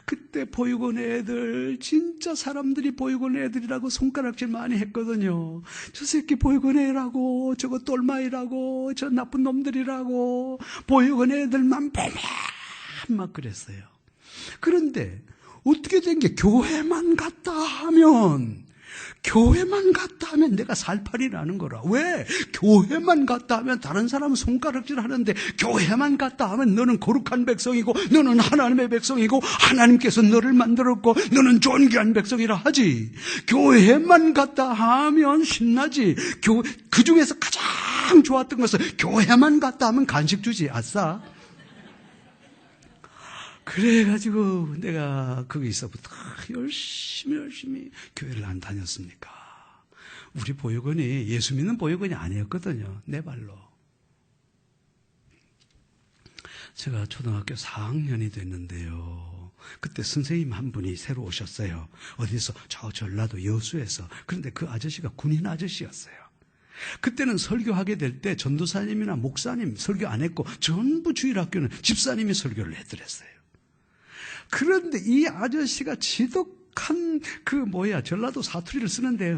A: 그때 보육원 애들, 진짜 사람들이 보육원 애들이라고 손가락질 많이 했거든요. 저 새끼 보육원 애라고, 저거 똘마이라고, 저 나쁜 놈들이라고, 보육원 애들만 막 그랬어요. 그런데 어떻게 된 게 교회만 갔다 하면 내가 살팔이라는 거라. 왜? 교회만 갔다 하면 다른 사람은 손가락질 하는데 교회만 갔다 하면 너는 거룩한 백성이고 너는 하나님의 백성이고 하나님께서 너를 만들었고 너는 존귀한 백성이라 하지. 교회만 갔다 하면 신나지. 그 중에서 가장 좋았던 것은 교회만 갔다 하면 간식 주지. 아싸. 그래가지고 내가 거기서부터 열심히 교회를 안 다녔습니까? 우리 보육원이 예수 믿는 보육원이 아니었거든요. 내 발로. 제가 초등학교 4학년이 됐는데요. 그때 선생님 한 분이 새로 오셨어요. 어디서? 저 전라도 여수에서. 그런데 그 아저씨가 군인 아저씨였어요. 그때는 설교하게 될 때 전도사님이나 목사님 설교 안 했고 전부 주일학교는 집사님이 설교를 해드렸어요. 그런데 이 아저씨가 지독한 전라도 사투리를 쓰는데,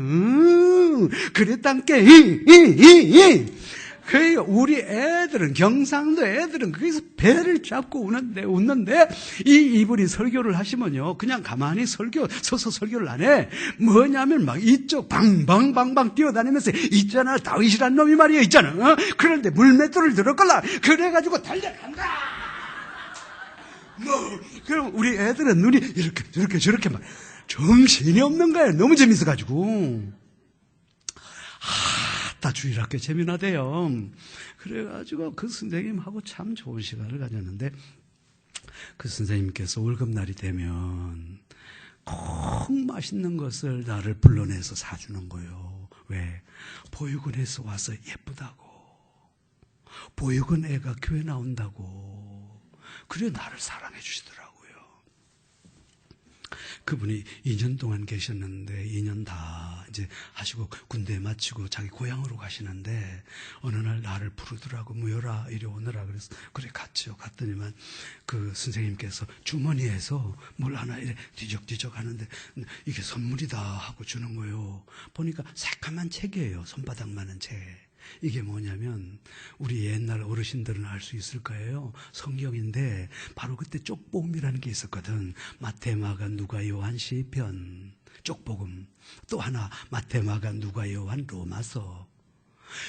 A: 그랬단께, 우리 애들은, 경상도 애들은 거기서 배를 잡고 웃는데, 이분이 설교를 하시면요, 그냥 가만히 서서 설교를 안 해. 뭐냐면 막 이쪽 방방방방 뛰어다니면서, 있잖아, 다윗이란 놈이 말이야, 있잖아. 그런데 물맷돌을 들었걸라. 그래가지고 달려간다. 그럼 우리 애들은 눈이 이렇게 저렇게 막 정신이 없는 거예요. 너무 재밌어가지고. 다 주일학교 재미나대요. 그래가지고 그 선생님하고 참 좋은 시간을 가졌는데 그 선생님께서 월급날이 되면 꼭 맛있는 것을 나를 불러내서 사주는 거예요. 왜? 보육원에서 와서 예쁘다고. 보육원 애가 교회 나온다고. 그래 나를 사랑해 주시더라고요. 그분이 2년 동안 계셨는데 2년 다 이제 하시고 군대 마치고 자기 고향으로 가시는데 어느 날 나를 부르더라고. 무효라 이리 오너라. 그래서 그래 갔죠. 갔더니만 그 선생님께서 주머니에서 뭘 하나 이래 뒤적뒤적 하는데 이게 선물이다 하고 주는 거예요. 보니까 새까만 책이에요. 손바닥만한 책. 이게 뭐냐면 우리 옛날 어르신들은 알 수 있을 거예요. 성경인데 바로 그때 쪽복음이라는 게 있었거든. 마태, 마가, 누가, 요한, 시편, 쪽복음. 또 하나 마태, 마가, 누가, 요한, 로마서.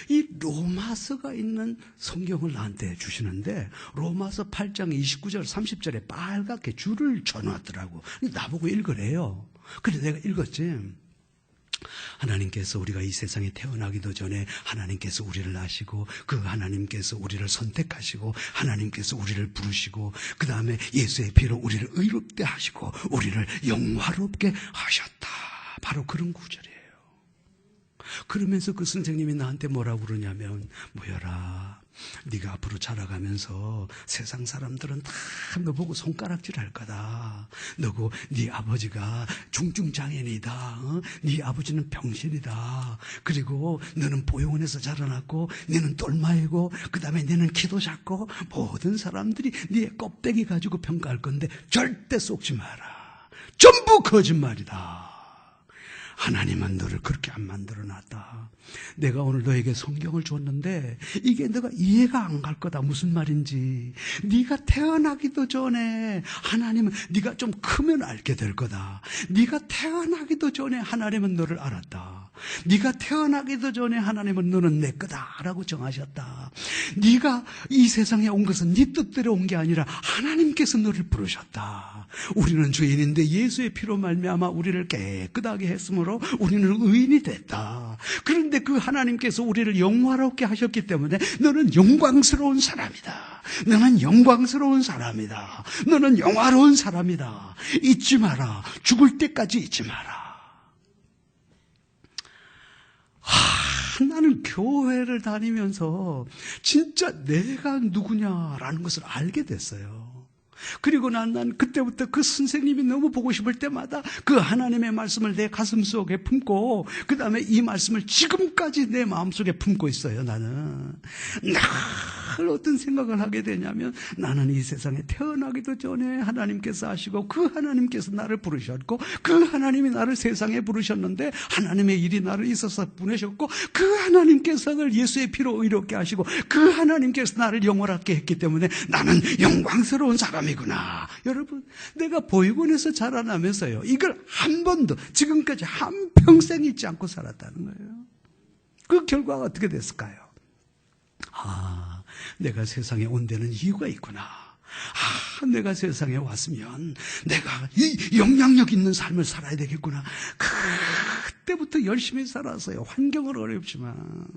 A: 이 로마서가 있는 성경을 나한테 주시는데 로마서 8장 29절 30절에 빨갛게 줄을 쳐놨더라고. 나보고 읽으래요. 그래서 내가 읽었지. 하나님께서 우리가 이 세상에 태어나기도 전에 하나님께서 우리를 아시고 그 하나님께서 우리를 선택하시고 하나님께서 우리를 부르시고 그 다음에 예수의 피로 우리를 의롭게 하시고 우리를 영화롭게 하셨다. 바로 그런 구절이에요. 그러면서 그 선생님이 나한테 뭐라고 그러냐면, 모여라. 네가 앞으로 자라가면서 세상 사람들은 다 너 보고 손가락질 할 거다. 너고 네 아버지가 중증장애인이다. 네 아버지는 병신이다. 그리고 너는 보육원에서 자라났고 너는 똘마이고 그 다음에 너는 키도 작고 모든 사람들이 네 껍데기 가지고 평가할 건데 절대 속지 마라. 전부 거짓말이다. 하나님은 너를 그렇게 안 만들어놨다. 내가 오늘 너에게 성경을 줬는데 이게 너가 이해가 안 갈 거다. 무슨 말인지. 네가 태어나기도 전에 하나님은 네가 좀 크면 알게 될 거다. 네가 태어나기도 전에 하나님은 너를 알았다. 네가 태어나기도 전에 하나님은 너는 내 거다라고 정하셨다. 네가 이 세상에 온 것은 네 뜻대로 온 게 아니라 하나님께서 너를 부르셨다. 우리는 죄인인데 예수의 피로 말미암아 우리를 깨끗하게 했으므로 우리는 의인이 됐다. 그런데 그 하나님께서 우리를 영화롭게 하셨기 때문에 너는 영광스러운 사람이다. 너는 영광스러운 사람이다. 너는 영화로운 사람이다. 잊지 마라. 죽을 때까지 잊지 마라. 나는 교회를 다니면서 진짜 내가 누구냐라는 것을 알게 됐어요. 그리고 난 그때부터 그 선생님이 너무 보고 싶을 때마다 그 하나님의 말씀을 내 가슴 속에 품고 그 다음에 이 말씀을 지금까지 내 마음속에 품고 있어요. 나는 늘 어떤 생각을 하게 되냐면 나는 이 세상에 태어나기도 전에 하나님께서 하시고 그 하나님께서 나를 부르셨고 그 하나님이 나를 세상에 부르셨는데 하나님의 일이 나를 있어서 보내셨고 그 하나님께서는 예수의 피로 의롭게 하시고 그 하나님께서 나를 영원하게 했기 때문에 나는 영광스러운 사람이구나. 여러분, 내가 보육원에서 자라나면서요, 이걸 한 번도 지금까지 한평생 잊지 않고 살았다는 거예요. 그 결과가 어떻게 됐을까요? 내가 세상에 온 데는 이유가 있구나. 내가 세상에 왔으면 내가 이 영향력 있는 삶을 살아야 되겠구나. 그때부터 열심히 살았어요. 환경은 어렵지만.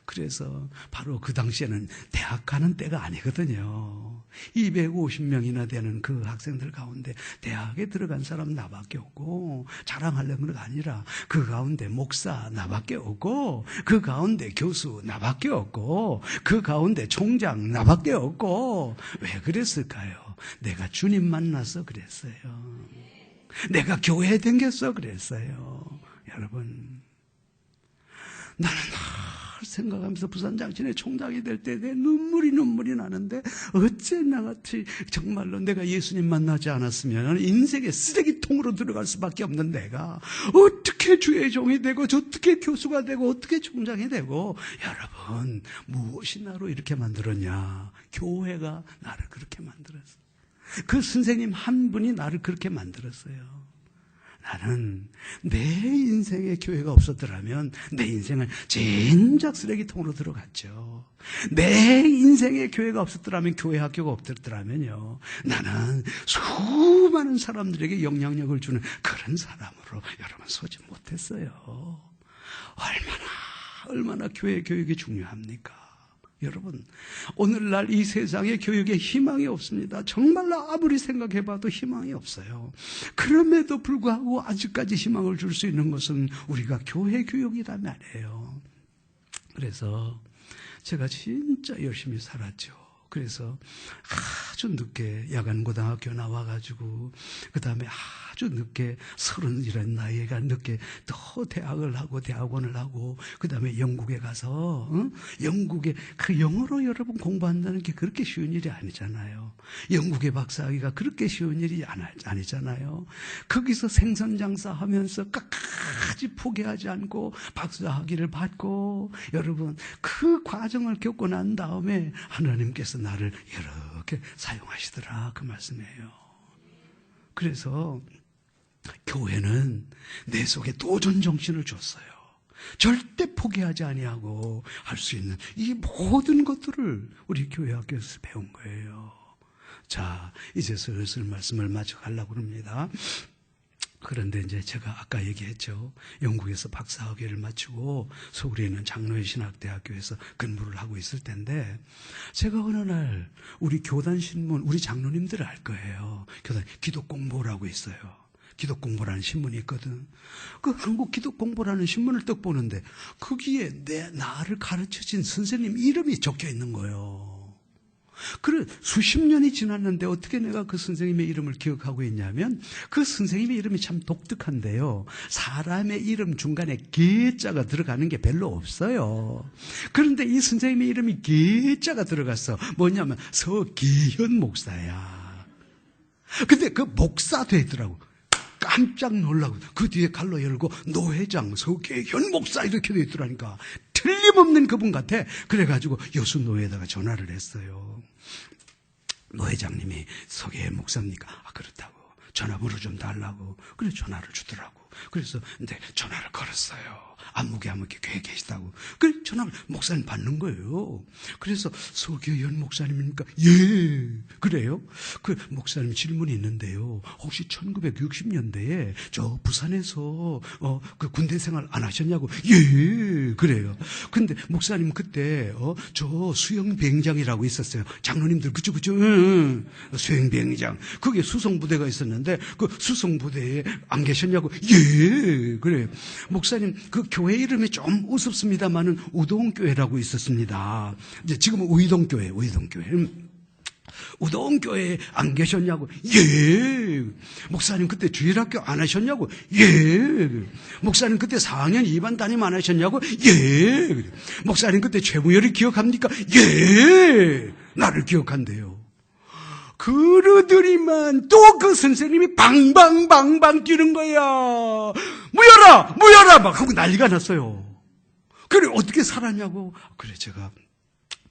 A: 그래서 바로 그 당시에는 대학 가는 때가 아니거든요. 250명이나 되는 그 학생들 가운데 대학에 들어간 사람 나밖에 없고, 자랑하려는 건 아니라 그 가운데 목사 나밖에 없고, 그 가운데 교수 나밖에 없고, 그 가운데 총장 나밖에 없고. 왜 그랬을까요? 내가 주님 만나서 그랬어요. 내가 교회에 댕겨서 그랬어요. 여러분, 나는 생각하면서 부산장친의 총장이 될 때 내 눈물이 나는데, 어째 나같이 정말로 내가 예수님 만나지 않았으면 인생의 쓰레기통으로 들어갈 수밖에 없는 내가 어떻게 주의 종이 되고 어떻게 교수가 되고 어떻게 총장이 되고. 여러분, 무엇이 나로 이렇게 만들었냐? 교회가 나를 그렇게 만들었어요. 그 선생님 한 분이 나를 그렇게 만들었어요. 나는 내 인생에 교회가 없었더라면 내 인생은 진작 쓰레기통으로 들어갔죠. 내 인생에 교회가 없었더라면, 교회 학교가 없었더라면요, 나는 수많은 사람들에게 영향력을 주는 그런 사람으로 여러분 서지 못했어요. 얼마나 교회 교육이 중요합니까? 여러분, 오늘날 이 세상에 교육에 희망이 없습니다. 정말로 아무리 생각해봐도 희망이 없어요. 그럼에도 불구하고 아직까지 희망을 줄 수 있는 것은 우리가 교회 교육이란 말이에요. 그래서 제가 진짜 열심히 살았죠. 그래서 아주 늦게 야간고등학교 나와가지고 그 다음에 아주 늦게 30이라는 나이가 늦게 또 대학을 하고 대학원을 하고 그 다음에 영국에 가서 영국에 그 영어로 여러분 공부한다는 게 그렇게 쉬운 일이 아니잖아요. 영국에 박사하기가 그렇게 쉬운 일이 아니잖아요. 거기서 생선장사 하면서 끝까지 포기하지 않고 박사학위를 받고, 여러분 그 과정을 겪고 난 다음에 하나님께서 나를 이렇게 사용하시더라, 그 말씀이에요. 그래서 교회는 내 속에 도전 정신을 줬어요. 절대 포기하지 아니하고 할 수 있는 이 모든 것들을 우리 교회 학교에서 배운 거예요. 자, 이제 슬슬 말씀을 마쳐가려고 합니다. 그런데 이제 제가 아까 얘기했죠. 영국에서 박사학위를 마치고 서울에 있는 장로회 신학대학교에서 근무를 하고 있을 텐데, 제가 어느 날 우리 교단 신문, 우리 장로님들 알 거예요. 교단 기독공보라고 있어요. 기독공부라는 신문이 있거든. 그 한국 기독공부라는 신문을 딱 보는데 거기에 나를 가르쳐준 선생님 이름이 적혀 있는 거예요. 그래, 수십 년이 지났는데 어떻게 내가 그 선생님의 이름을 기억하고 있냐면 그 선생님의 이름이 참 독특한데요. 사람의 이름 중간에 개자가 들어가는 게 별로 없어요. 그런데 이 선생님의 이름이 개자가 들어갔어. 뭐냐면 서계현 목사야. 근데 그 목사 되더라고. 깜짝 놀라고 그 뒤에 갈로 열고 노회장 서계현 목사 이렇게 돼 있더라니까. 틀림없는 그분 같아. 그래가지고 여수노회에다가 전화를 했어요. 노 회장님이 서계현 목사입니까? 아, 그렇다고. 전화번호 좀 달라고. 그래 전화를 주더라고. 그래서 근데 전화를 걸었어요. 안무게 교회에 계시다고. 그래 전화를 목사님 받는 거예요. 그래서 서계현 목사님입니까? 예. 그래요? 그 목사님 질문이 있는데요. 혹시 1960년대에 저 부산에서 그 군대 생활 안 하셨냐고. 예. 그래요. 근데 목사님 그때 저 수영비행장이라고 있었어요. 장로님들 그죠? 수영비행장. 그게 수송부대가 있었는데 그 수송부대에 안 계셨냐고. 예. 그래요. 목사님 그 교회 이름이 좀 우습습니다만은 우동교회라고 있었습니다. 이제 지금은 우이동교회. 우동교회에 안 계셨냐고. 예. 목사님 그때 주일학교 안 하셨냐고. 예. 목사님 그때 4학년 2반 담임 안 하셨냐고. 예. 목사님 그때 최무열이 기억합니까? 예. 나를 기억한대요. 그러더니만 또 그 선생님이 방방방방 뛰는 거야. 무여라 막 하고 난리가 났어요. 그래 어떻게 살았냐고. 그래 제가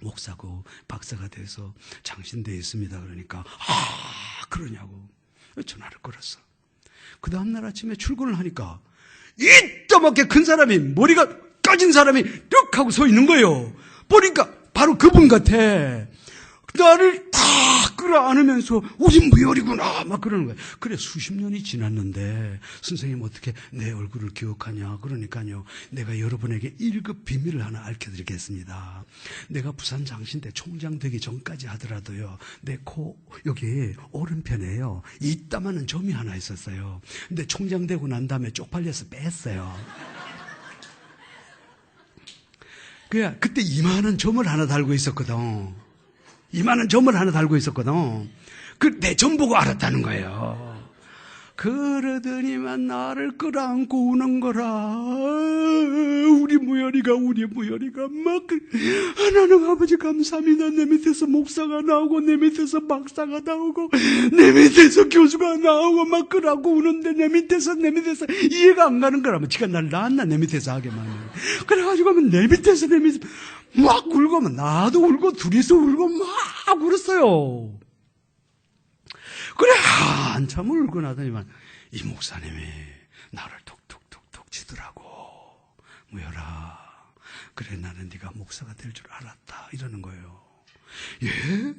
A: 목사고 박사가 돼서 장신대에 있습니다. 그러니까 그러냐고 전화를 걸었어. 그 다음날 아침에 출근을 하니까 이따만게 큰 사람이 머리가 까진 사람이 뚝 하고 서 있는 거예요. 보니까 바로 그분 같아. 나를 다 끌어안으면서 우리 무열이구나 막 그러는 거예요. 그래 수십 년이 지났는데 선생님 어떻게 내 얼굴을 기억하냐. 그러니까요 내가 여러분에게 1급 비밀을 하나 알려드리겠습니다. 내가 부산 장신대 총장 되기 전까지 하더라도요 내 코 여기 오른편에요 이따마는 점이 하나 있었어요. 근데 총장 되고 난 다음에 쪽팔려서 뺐어요. 그때 이만한 점을 하나 달고 있었거든. 이만한 점을 하나 달고 있었거든. 내 점 보고 알았다는 거예요. 그러더니만 나를 끌어안고 우는 거라. 우리 무열이가 막 하나님 아버지 감사합니다. 내 밑에서 목사가 나오고 내 밑에서 박사가 나오고 내 밑에서 교수가 나오고 막 끌어안고 우는데 내 밑에서 이해가 안 가는 거라면 지가 날 낳았나 내 밑에서 하게만. 그래가지고 내 밑에서 막 울고 나도 울고 둘이서 울고 막 울었어요. 그래 한참을 울고 나더니만 이 목사님이 나를 톡톡톡톡 치더라고. 무열아 그래 나는 네가 목사가 될 줄 알았다 이러는 거예요. 예?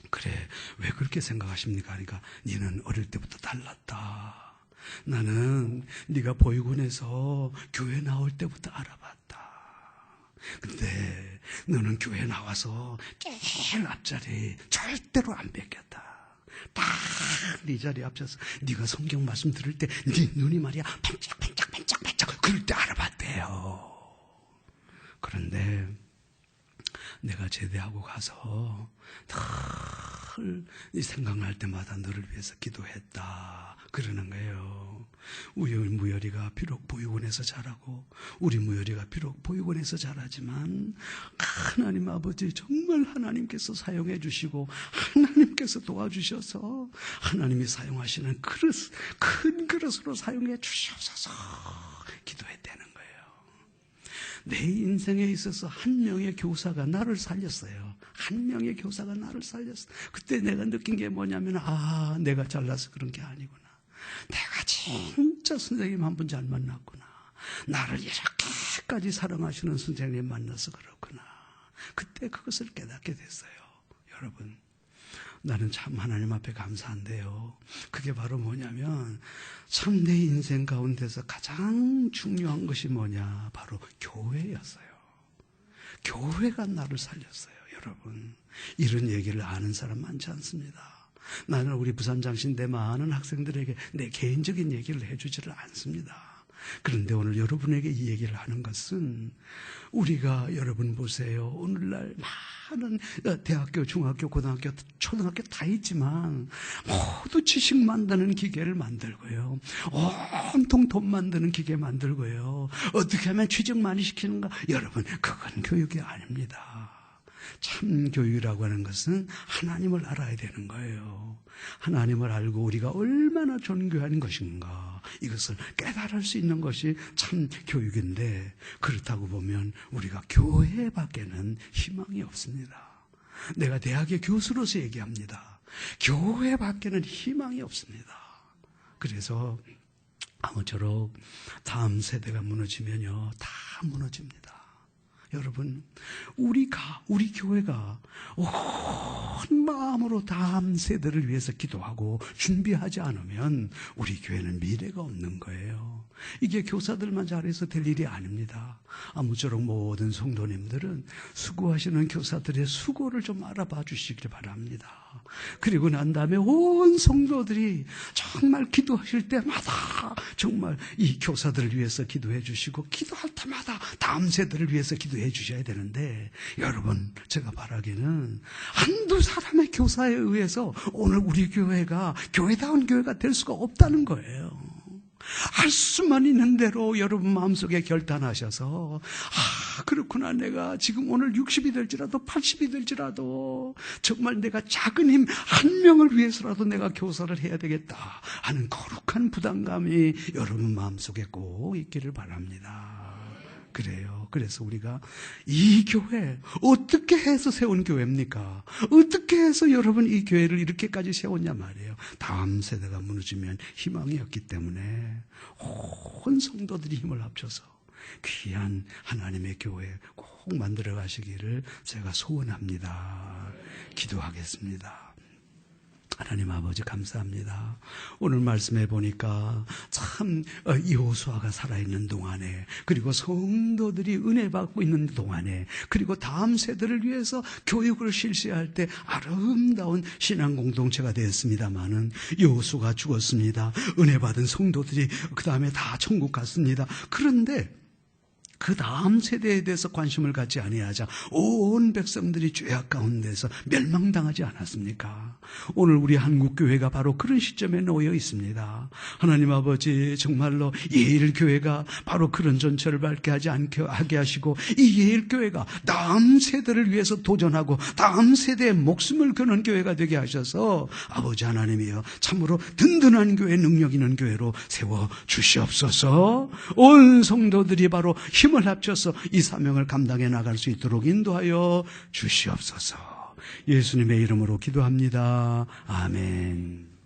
A: 그래 왜 그렇게 생각하십니까? 그러니까 니는 어릴 때부터 달랐다. 나는 네가 보육원에서 교회 나올 때부터 알아봤다. 근데 너는 교회 나와서 제일 앞자리 절대로 안 뺏겼다. 딱 네 자리 앞서서 네가 성경 말씀 들을 때 네 눈이 말이야 반짝반짝 그럴 때 알아봤대요. 그런데 내가 제대하고 가서 늘 생각날 때마다 너를 위해서 기도했다 그러는 거예요. 우리 무열이가 비록 보육원에서 자라고 우리 무열이가 비록 보육원에서 자라지만 하나님 아버지 정말 하나님께서 사용해 주시고 하나님께서 도와주셔서 하나님이 사용하시는 그릇, 큰 그릇으로 사용해 주셔서 기도했다는 거예요. 내 인생에 있어서 한 명의 교사가 나를 살렸어요. 한 명의 교사가 나를 살렸어. 그때 내가 느낀 게 뭐냐면 내가 잘나서 그런 게 아니구나. 내가 진짜 선생님 한 분 잘 만났구나. 나를 이렇게까지 사랑하시는 선생님 만나서 그렇구나. 그때 그것을 깨닫게 됐어요. 여러분 나는 참 하나님 앞에 감사한데요. 그게 바로 뭐냐면 참 내 인생 가운데서 가장 중요한 것이 뭐냐. 바로 교회였어요. 교회가 나를 살렸어요. 여러분 이런 얘기를 아는 사람 많지 않습니다. 나는 우리 부산장신대 많은 학생들에게 내 개인적인 얘기를 해주지를 않습니다. 그런데 오늘 여러분에게 이 얘기를 하는 것은 우리가 여러분 보세요. 오늘날 많은 대학교, 중학교, 고등학교, 초등학교 다 있지만 모두 지식 만드는 기계를 만들고요. 온통 돈 만드는 기계 만들고요. 어떻게 하면 취직 많이 시키는가? 여러분, 그건 교육이 아닙니다. 참 교육이라고 하는 것은 하나님을 알아야 되는 거예요. 하나님을 알고 우리가 얼마나 존귀한 것인가, 이것을 깨달을 수 있는 것이 참 교육인데, 그렇다고 보면 우리가 교회 밖에는 희망이 없습니다. 내가 대학의 교수로서 얘기합니다. 교회 밖에는 희망이 없습니다. 그래서 아무쪼록 다음 세대가 무너지면요, 다 무너집니다. 여러분, 우리 교회가 온 마음으로 다음 세대를 위해서 기도하고 준비하지 않으면 우리 교회는 미래가 없는 거예요. 이게 교사들만 잘해서 될 일이 아닙니다. 아무쪼록 모든 성도님들은 수고하시는 교사들의 수고를 좀 알아봐 주시길 바랍니다. 그리고 난 다음에 온 성도들이 정말 기도하실 때마다 정말 이 교사들을 위해서 기도해 주시고, 기도할 때마다 다음 세대를 위해서 기도해 주셔야 되는데, 여러분, 제가 바라기는 한두 사람의 교사에 의해서 오늘 우리 교회가 교회다운 교회가 될 수가 없다는 거예요. 할 수만 있는 대로 여러분 마음속에 결단하셔서, 그렇구나, 내가 지금 오늘 60이 될지라도 80이 될지라도 정말 내가 작은 힘 한 명을 위해서라도 내가 교사를 해야 되겠다 하는 거룩한 부담감이 여러분 마음속에 꼭 있기를 바랍니다. 그래요. 그래서 우리가 이 교회 어떻게 해서 세운 교회입니까? 어떻게 해서 여러분 이 교회를 이렇게까지 세웠냐 말이에요. 다음 세대가 무너지면 희망이 없기 때문에 온 성도들이 힘을 합쳐서 귀한 하나님의 교회 꼭 만들어 가시기를 제가 소원합니다. 기도하겠습니다. 하나님 아버지, 감사합니다. 오늘 말씀해 보니까 참 여호수아가 살아있는 동안에, 그리고 성도들이 은혜 받고 있는 동안에, 그리고 다음 세대를 위해서 교육을 실시할 때 아름다운 신앙 공동체가 되었습니다마는 여호수아가 죽었습니다. 은혜 받은 성도들이 그 다음에 다 천국 갔습니다. 그런데 그 다음 세대에 대해서 관심을 갖지 아니하자 온 백성들이 죄악 가운데서 멸망당하지 않았습니까? 오늘 우리 한국교회가 바로 그런 시점에 놓여 있습니다. 하나님 아버지, 정말로 예일교회가 바로 그런 전철을 밟게 하게 하시고, 이 예일교회가 다음 세대를 위해서 도전하고 다음 세대의 목숨을 거는 교회가 되게 하셔서 아버지 하나님이여, 참으로 든든한 교회, 능력 있는 교회로 세워주시옵소서. 온 성도들이 바로 힘을 합쳐서 이 사명을 감당해 나갈 수 있도록 인도하여 주시옵소서. 예수님의 이름으로 기도합니다. 아멘.